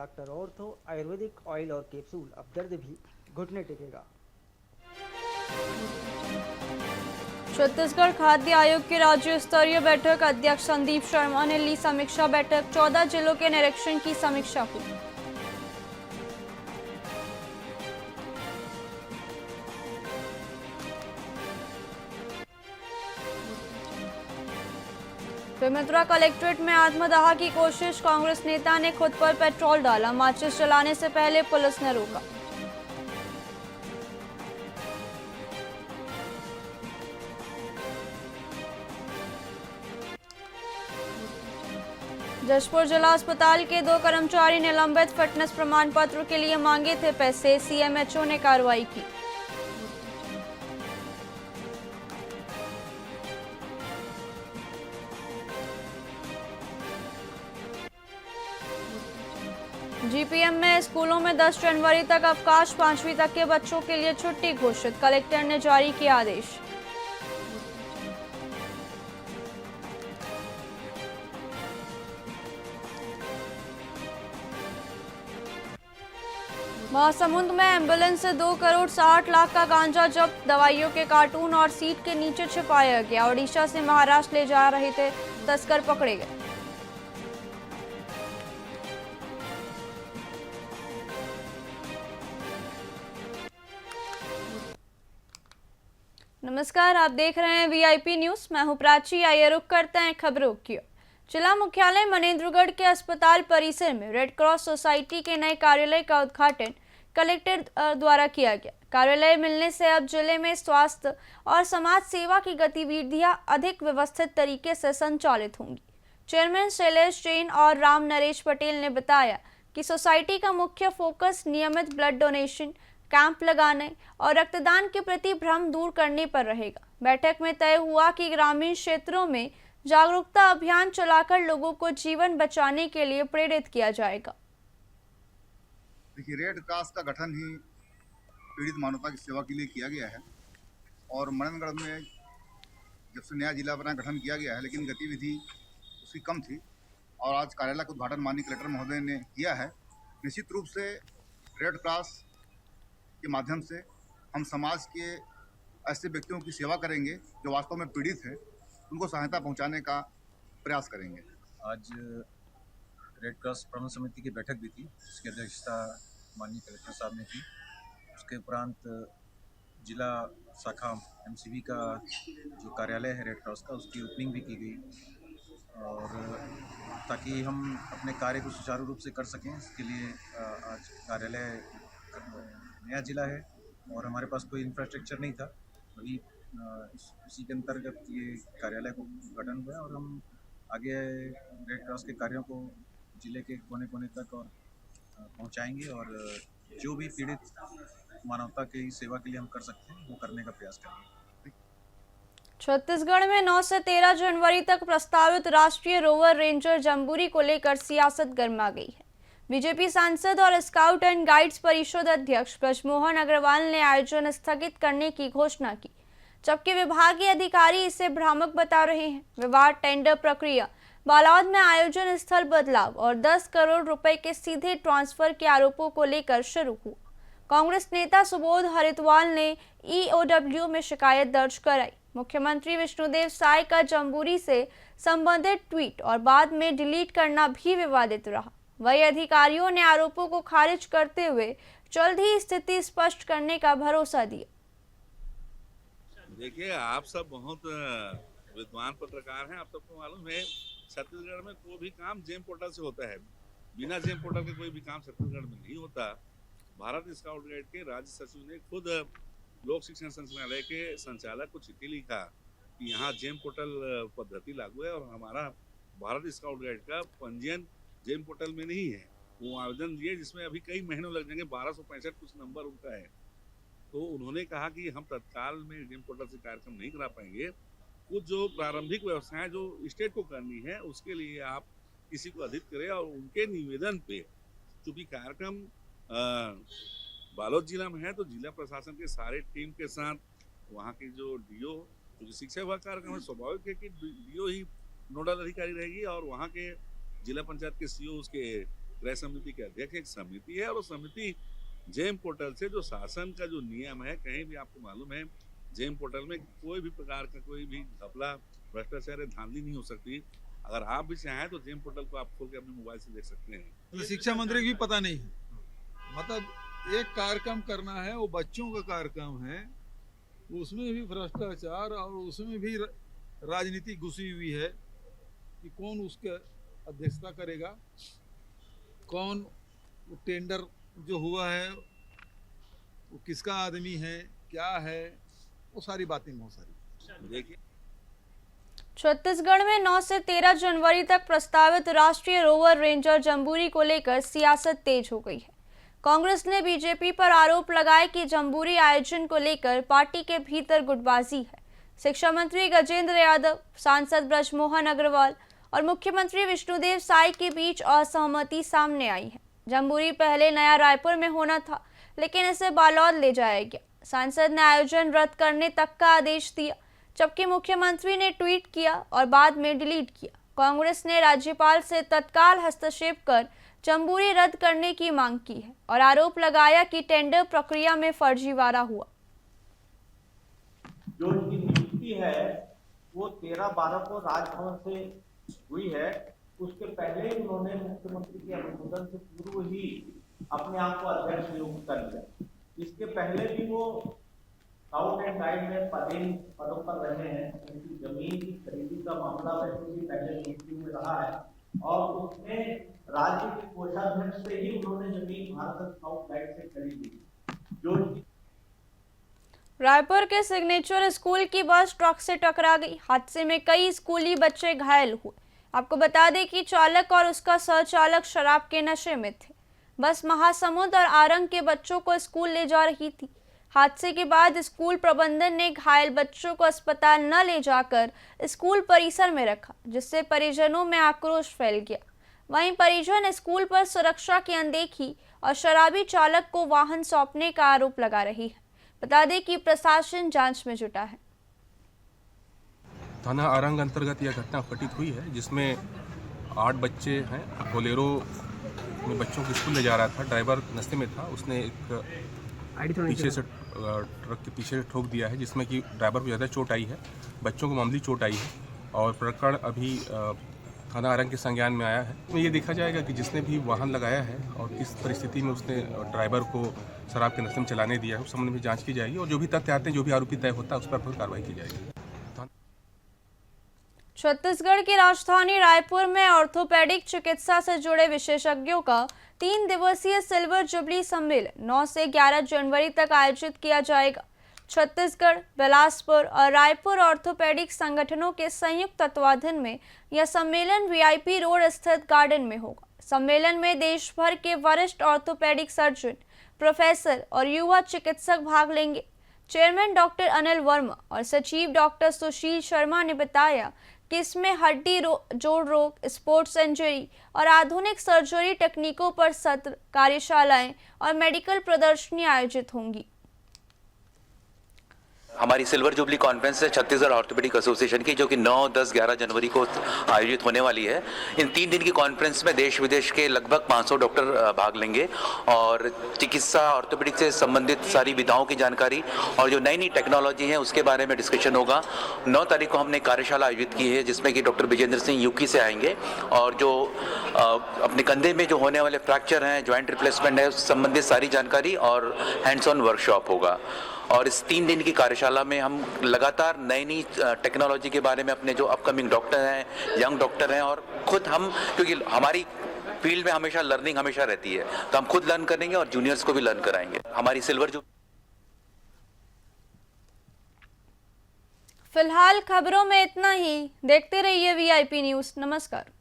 Doctor ortho Ayurvedic oil और capsule, अब दर्द भी घुटने टेकेगा। छत्तीसगढ़ खाद्य आयोग की राज्य स्तरीय बैठक, अध्यक्ष संदीप शर्मा ने ली समीक्षा बैठक। 14 जिलों के निरीक्षण की समीक्षा हुई। बेमेतरा कलेक्ट्रेट में आत्मदाह की कोशिश, कांग्रेस नेता ने खुद पर पेट्रोल डाला। माचिस जलाने से पहले पुलिस ने रोका। जशपुर जिला अस्पताल के 2 कर्मचारी निलंबित, फिटनेस प्रमाण पत्र के लिए मांगे थे पैसे, सीएमएचओ ने कार्रवाई की। जीपीएम में स्कूलों में 10 जनवरी तक अवकाश, 5वीं तक के बच्चों के लिए छुट्टी घोषित, कलेक्टर ने जारी किया आदेश। महासमुंद में एम्बुलेंस से 2 करोड़ 60 लाख का गांजा जब्त, दवाइयों के कार्टून और सीट के नीचे छिपाया गया। ओडिशा से महाराष्ट्र ले जा रहे थे तस्कर पकड़े गए। नमस्कार, आप देख रहे हैं वीआईपी न्यूज। मैं हूं प्राची। आइए रुक करते हैं खबरों की ओर। जिला मुख्यालय मनेंद्रगढ़ के अस्पताल परिसर में रेड क्रॉस सोसाइटी के नए कार्यालय का उद्घाटन कलेक्टर द्वारा किया गया। कार्यालय मिलने से अब जिले में स्वास्थ्य और समाज सेवा की गतिविधियां अधिक व्यवस्थित तरीके से संचालित होंगी। चेयरमैन शैलेश जैन और राम नरेश पटेल ने बताया कि सोसाइटी का मुख्य फोकस नियमित ब्लड डोनेशन कैंप लगाने और रक्तदान के प्रति भ्रम दूर करने पर रहेगा। बैठक में तय हुआ कि ग्रामीण क्षेत्रों में जागरूकता अभियान चलाकर लोगों को जीवन बचाने के लिए प्रेरित किया जाएगा। देखिए, रेड क्रॉस का गठन ही पीड़ित मानवता की सेवा के लिए किया गया है और मनेंद्रगढ़ में जब से नया जिला बना गठन किया गया है, लेकिन गतिविधि उसकी कम थी और आज कार्यालय का उद्घाटन माननीय कलेक्टर महोदय ने किया है। निश्चित रूप से रेड क्रॉस के माध्यम से हम समाज के ऐसे व्यक्तियों की सेवा करेंगे जो वास्तव में पीड़ित हैं, उनको सहायता पहुंचाने का प्रयास करेंगे। आज रेड क्रॉस प्रबंध समिति की बैठक भी थी, जिसकी अध्यक्षता माननीय कलेक्टर साहब ने की। उसके उपरांत जिला शाखा एमसीबी का जो कार्यालय है रेड क्रॉस का, उसकी ओपनिंग भी की गई और ताकि हम अपने कार्य को सुचारू रूप से कर सकें, इसके लिए आज कार्यालय नया जिला है और हमारे पास कोई इंफ्रास्ट्रक्चर नहीं था, अभी इसी के अंतर्गत ये कार्यालय को गठन हुआ है और हम आगे रेड क्रॉस के कार्यों को जिले के कोने कोने तक और पहुंचाएंगे और जो भी पीड़ित मानवता की सेवा के लिए हम कर सकते हैं वो करने का प्रयास करेंगे। छत्तीसगढ़ में 9 से 13 जनवरी तक प्रस्तावित राष्ट्रीय रोवर रेंजर जम्बूरी को लेकर सियासत गर्मा गई है। बीजेपी सांसद और स्काउट एंड गाइड्स परिषद अध्यक्ष ब्रजमोहन अग्रवाल ने आयोजन स्थगित करने की घोषणा की, जबकि विभागीय अधिकारी इसे भ्रामक बता रहे हैं। विवाद टेंडर प्रक्रिया, बालोद में आयोजन स्थल बदलाव और 10 करोड़ रुपए के सीधे ट्रांसफर के आरोपों को लेकर शुरू हुआ। कांग्रेस नेता सुबोध हरिद्वाल ने ईओडब्ल्यू में शिकायत दर्ज कराई। मुख्यमंत्री विष्णुदेव साय का जम्बूरी से संबंधित ट्वीट और बाद में डिलीट करना भी विवादित रहा। वही अधिकारियों ने आरोपों को खारिज करते हुए जल्द ही स्थिति स्पष्ट करने का भरोसा दिया। देखिए, आप सब बहुत विद्वान पत्रकार हैं, आप सबको मालूम है छत्तीसगढ़ में कोई भी काम जेम पोर्टल से होता है। बिना जेम पोर्टल के कोई भी काम छत्तीसगढ़ में नहीं होता। भारत स्काउट गाइड के राज्य सचिव ने खुद लोक शिक्षण संचालय के संचालक को चिट्ठी लिखा कि यहाँ जेम पोर्टल पद्धति लागू है और हमारा भारत स्काउट गाइड का पंजीयन जेम पोर्टल में नहीं है। वो आवेदन दिए जिसमें अभी कई महीनों लग जाएंगे, 1265 कुछ नंबर उनका है। तो उन्होंने कहा कि हम तत्काल में जेम पोर्टल से कार्यक्रम नहीं करा पाएंगे। कुछ जो प्रारंभिक व्यवस्थाएं जो स्टेट को करनी है उसके लिए आप किसी को अधिक करें और उनके निवेदन पे, चूंकि कार्यक्रम बालोद जिला में है तो जिला प्रशासन के सारे टीम के साथ वहाँ की जो डीओ, क्योंकि शिक्षा विभाग कार्यक्रम है, स्वाभाविक है कि डीओ ही नोडल अधिकारी रहेगी और वहाँ के जिला पंचायत के सीओ उसके क्रय समिति के अध्यक्ष। एक समिति है और वो समिति जेम पोर्टल से जो शासन का जो नियम है, कहीं भी आपको मालूम है जेम पोर्टल में कोई भी प्रकार का कोई भी घपला, भ्रष्टाचार या धांधली नहीं हो सकती। अगर आप भी चाहें तो जेम पोर्टल को आप खोल के अपने मोबाइल से देख सकते हैं। तो शिक्षा मंत्री को भी पता नहीं है। मतलब एक कार्यक्रम करना है, वो बच्चों का कार्यक्रम है, उसमें भी भ्रष्टाचार और उसमें भी राजनीति घुसी हुई है कि कौन उसका अध्यक्षता करेगा, कौन टेंडर जो हुआ है वो किसका आदमी है, क्या है, वो सारी बातें बहुत सारी। देखिए, छत्तीसगढ़ में 9 से 13 जनवरी तक प्रस्तावित राष्ट्रीय रोवर रेंजर जम्बूरी को लेकर सियासत तेज हो गई है। कांग्रेस ने बीजेपी पर आरोप लगाया कि जम्बूरी आयोजन को लेकर पार्टी के भीतर गुटबाजी है। शिक्षा मंत्री गजेंद्र यादव, सांसद ब्रजमोहन अग्रवाल और मुख्यमंत्री विष्णुदेव साय के बीच असहमति सामने आई है। जम्बूरी पहले नया रायपुर में होना था, लेकिन इसे बालोद ले जाया गया। सांसद ने आयोजन रद्द करने तक का आदेश दिया, जबकि मुख्यमंत्री ने ट्वीट किया और बाद में डिलीट किया। कांग्रेस ने राज्यपाल से तत्काल हस्तक्षेप कर जम्बूरी रद्द करने की मांग की है और आरोप लगाया कि टेंडर प्रक्रिया में फर्जीवाड़ा हुआ। जो उनकी नियुक्ति है वो 13/12 को राजभवन से हुई है। उसके पहले ही उन्होंने मुख्यमंत्री के अनुमोदन से पूर्व ही अपने आप को अध्यक्ष नियुक्त कर लिया। इसके पहले भी वो स्काउट एंड गाइड में पदों पर रहे हैं। उनकी जमीन की खरीदी का मामला वैसे भी पहले नियुक्ति में रहा है और उसमें राज्य के कोषाध्यक्ष से ही उन्होंने जमीन भारत स्काउट गाइड से खरीदी। जो रायपुर के सिग्नेचर स्कूल की बस ट्रक से टकरा गई। हादसे में कई स्कूली बच्चे घायल हुए। आपको बता दें कि चालक और उसका सहचालक शराब के नशे में थे। बस महासमुंद और आरंग के बच्चों को स्कूल ले जा रही थी। हादसे के बाद स्कूल प्रबंधन ने घायल बच्चों को अस्पताल न ले जाकर स्कूल परिसर में रखा, जिससे परिजनों में आक्रोश फैल गया। वहीं परिजन स्कूल पर सुरक्षा की अनदेखी और शराबी चालक को वाहन सौंपने का आरोप लगा रही है। बता दें कि प्रशासन जांच में जुटा है। थाना आरंग अंतर्गत यह घटना घटित हुई है, जिसमें 8 बच्चे हैं। बोलेरो में बच्चों को स्कूल ले जा रहा था। ड्राइवर नशे में था। उसने एक पीछे से ट्रक के पीछे ठोक दिया है, जिसमें कि ड्राइवर को ज़्यादा चोट आई है, बच्चों को मामूली चोट आई है और प्रकरण अभी थाना आरंग के संज्ञान में आया है। तो ये देखा जाएगा कि जिसने भी वाहन लगाया है और किस परिस्थिति में उसने ड्राइवर को शराब के नशे में चलाने दिया है, उस संबंध में जांच की जाएगी और जो भी तथ्य आते हैं, जो भी आरोपी तय होता है, उस पर कार्रवाई की जाएगी। छत्तीसगढ़ की राजधानी रायपुर में ऑर्थोपेडिक चिकित्सा से जुड़े विशेषज्ञों का 3 दिवसीय सिल्वर जुबली सम्मेलन 9 से 11 जनवरी तक आयोजित किया जाएगा। छत्तीसगढ़, बिलासपुर और रायपुर ऑर्थोपेडिक संगठनों के संयुक्त तत्वाधान में यह सम्मेलन वीआईपी रोड स्थित गार्डन में होगा। सम्मेलन में देश भर के वरिष्ठ ऑर्थोपेडिक सर्जन, प्रोफेसर और युवा चिकित्सक भाग लेंगे। चेयरमैन डॉक्टर अनिल वर्मा और सचिव डॉक्टर सुशील शर्मा ने बताया कि इसमें हड्डी जोड़ रोग, स्पोर्ट्स इंजरी और आधुनिक सर्जरी तकनीकों पर सत्र, कार्यशालाएं और मेडिकल प्रदर्शनी आयोजित होंगी। हमारी सिल्वर जुबली कॉन्फ्रेंस है छत्तीसगढ़ ऑर्थोपेडिक एसोसिएशन की, जो कि 9, 10, 11 जनवरी को आयोजित होने वाली है। इन 3 दिन की कॉन्फ्रेंस में देश विदेश के लगभग 500 डॉक्टर भाग लेंगे और चिकित्सा ऑर्थोपेडिक से संबंधित सारी विधाओं की जानकारी और जो नई नई टेक्नोलॉजी है उसके बारे में डिस्कशन होगा। 9 तारीख को हमने कार्यशाला आयोजित की है, जिसमें कि डॉक्टर विजेंद्र सिंह यूपी से आएंगे और जो अपने कंधे में जो होने वाले फ्रैक्चर हैं, ज्वाइंट रिप्लेसमेंट है, उस संबंधित सारी जानकारी और हैंड्स ऑन वर्कशॉप होगा। और इस 3 दिन की कार्यशाला में हम लगातार नई नई टेक्नोलॉजी के बारे में अपने जो अपकमिंग डॉक्टर हैं, यंग डॉक्टर हैं और खुद हम, क्योंकि हमारी फील्ड में हमेशा लर्निंग हमेशा रहती है, तो हम खुद लर्न करेंगे और जूनियर्स को भी लर्न कराएंगे। हमारी सिल्वर जो फिलहाल खबरों में इतना ही। देखते रहिए वीआईपी न्यूज़। नमस्कार।